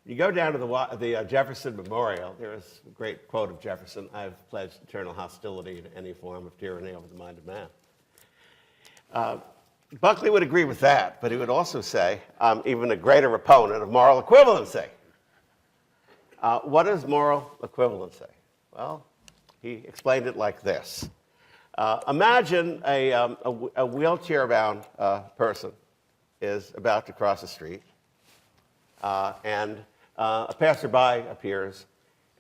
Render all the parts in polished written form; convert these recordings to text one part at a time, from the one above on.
You go down to the Jefferson Memorial, there is a great quote of Jefferson: "I have pledged eternal hostility to any form of tyranny over the mind of man." Buckley would agree with that, but he would also say, I'm even a greater opponent of moral equivalency. What is moral equivalency? Well, he explained it like this. Imagine a wheelchair-bound person is about to cross the street, and a passerby appears,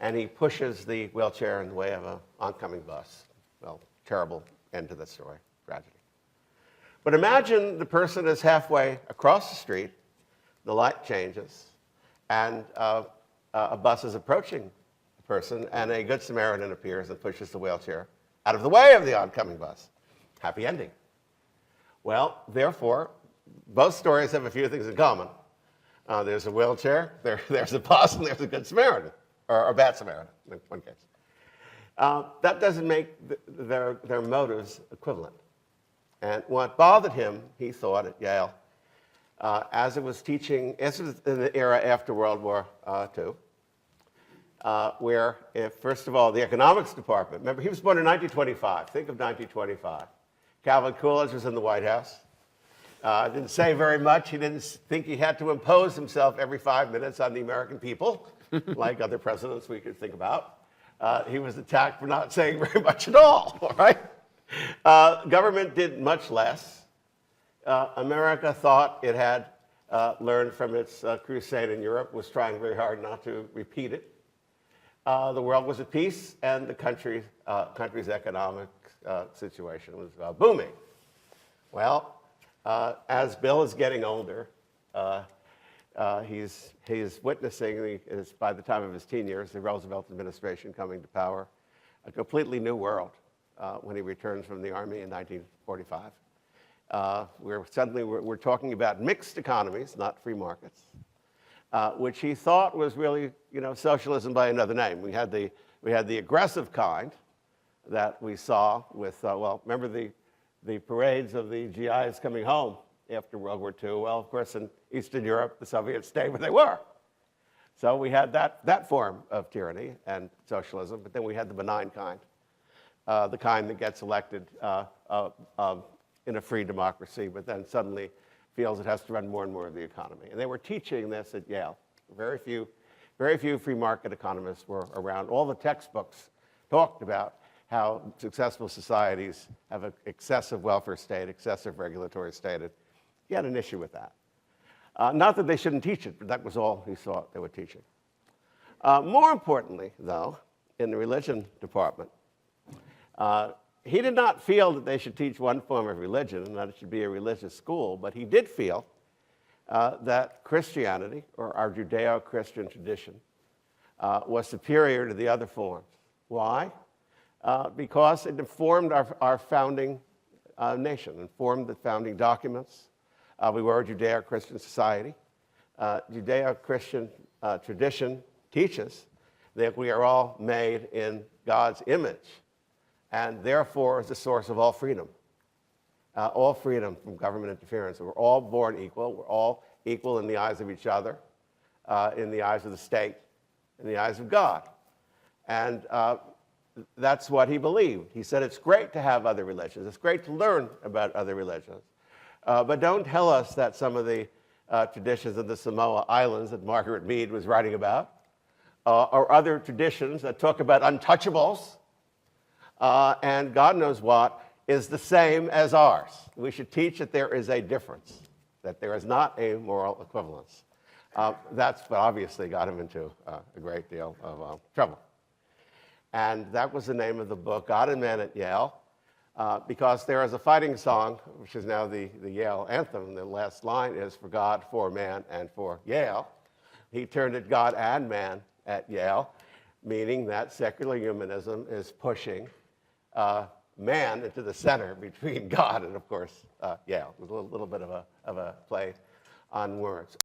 and he pushes the wheelchair in the way of an oncoming bus. Well, terrible end to the story, tragedy. But imagine the person is halfway across the street, the light changes, and a bus is approaching the person, and a Good Samaritan appears and pushes the wheelchair out of the way of the oncoming bus. Happy ending. Well, therefore, both stories have a few things in common. There's a wheelchair, there's a bus, and there's a Good Samaritan, or a bad Samaritan in one case. That doesn't make their motives equivalent. And what bothered him, he thought, at Yale, as it was teaching, this was in the era after World War II, where, first of all, the economics department, remember, he was born in 1925. Think of 1925. Calvin Coolidge was in the White House. Didn't say very much. He didn't think he had to impose himself every 5 minutes on the American people, like other presidents we could think about. He was attacked for not saying very much at all right? Government did much less. America thought it had learned from its crusade in Europe, was trying very hard not to repeat it. The world was at peace, and the country's economic situation was booming. Well, as Bill is getting older, he's witnessing, by the time of his teen years, the Roosevelt administration coming to power, a completely new world when he returns from the Army in 1945. We're talking about mixed economies, not free markets, which he thought was really, socialism by another name. We had the aggressive kind that we saw with, remember the parades of the GIs coming home after World War II. Well, of course, in Eastern Europe, the Soviets stayed where they were. So we had that form of tyranny and socialism, but then we had the benign kind, the kind that gets elected in a free democracy, but then suddenly feels it has to run more and more of the economy. And they were teaching this at Yale. Very few free market economists were around. All the textbooks talked about how successful societies have an excessive welfare state, excessive regulatory state. He had an issue with that. Not that they shouldn't teach it, but that was all he thought they were teaching. More importantly, though, in the religion department, he did not feel that they should teach one form of religion and that it should be a religious school, but he did feel that Christianity, or our Judeo-Christian tradition, was superior to the other forms. Why? Because it informed our founding nation, informed the founding documents. We were a Judeo-Christian society. Judeo-Christian tradition teaches that we are all made in God's image, and therefore is the source of all freedom from government interference. We're all born equal. We're all equal in the eyes of each other, in the eyes of the state, in the eyes of God. And that's what he believed. He said it's great to have other religions. It's great to learn about other religions. But don't tell us that some of the traditions of the Samoa Islands that Margaret Mead was writing about, or other traditions that talk about untouchables, and God knows what, is the same as ours. We should teach that there is a difference, that there is not a moral equivalence. That's what obviously got him into a great deal of trouble. And that was the name of the book, God and Man at Yale, because there is a fighting song, which is now the Yale anthem. The last line is, for God, for man, and for Yale. He turned it God and man at Yale, meaning that secular humanism is pushing man into the center between God and, of course, Yale. It was a little bit of a play on words.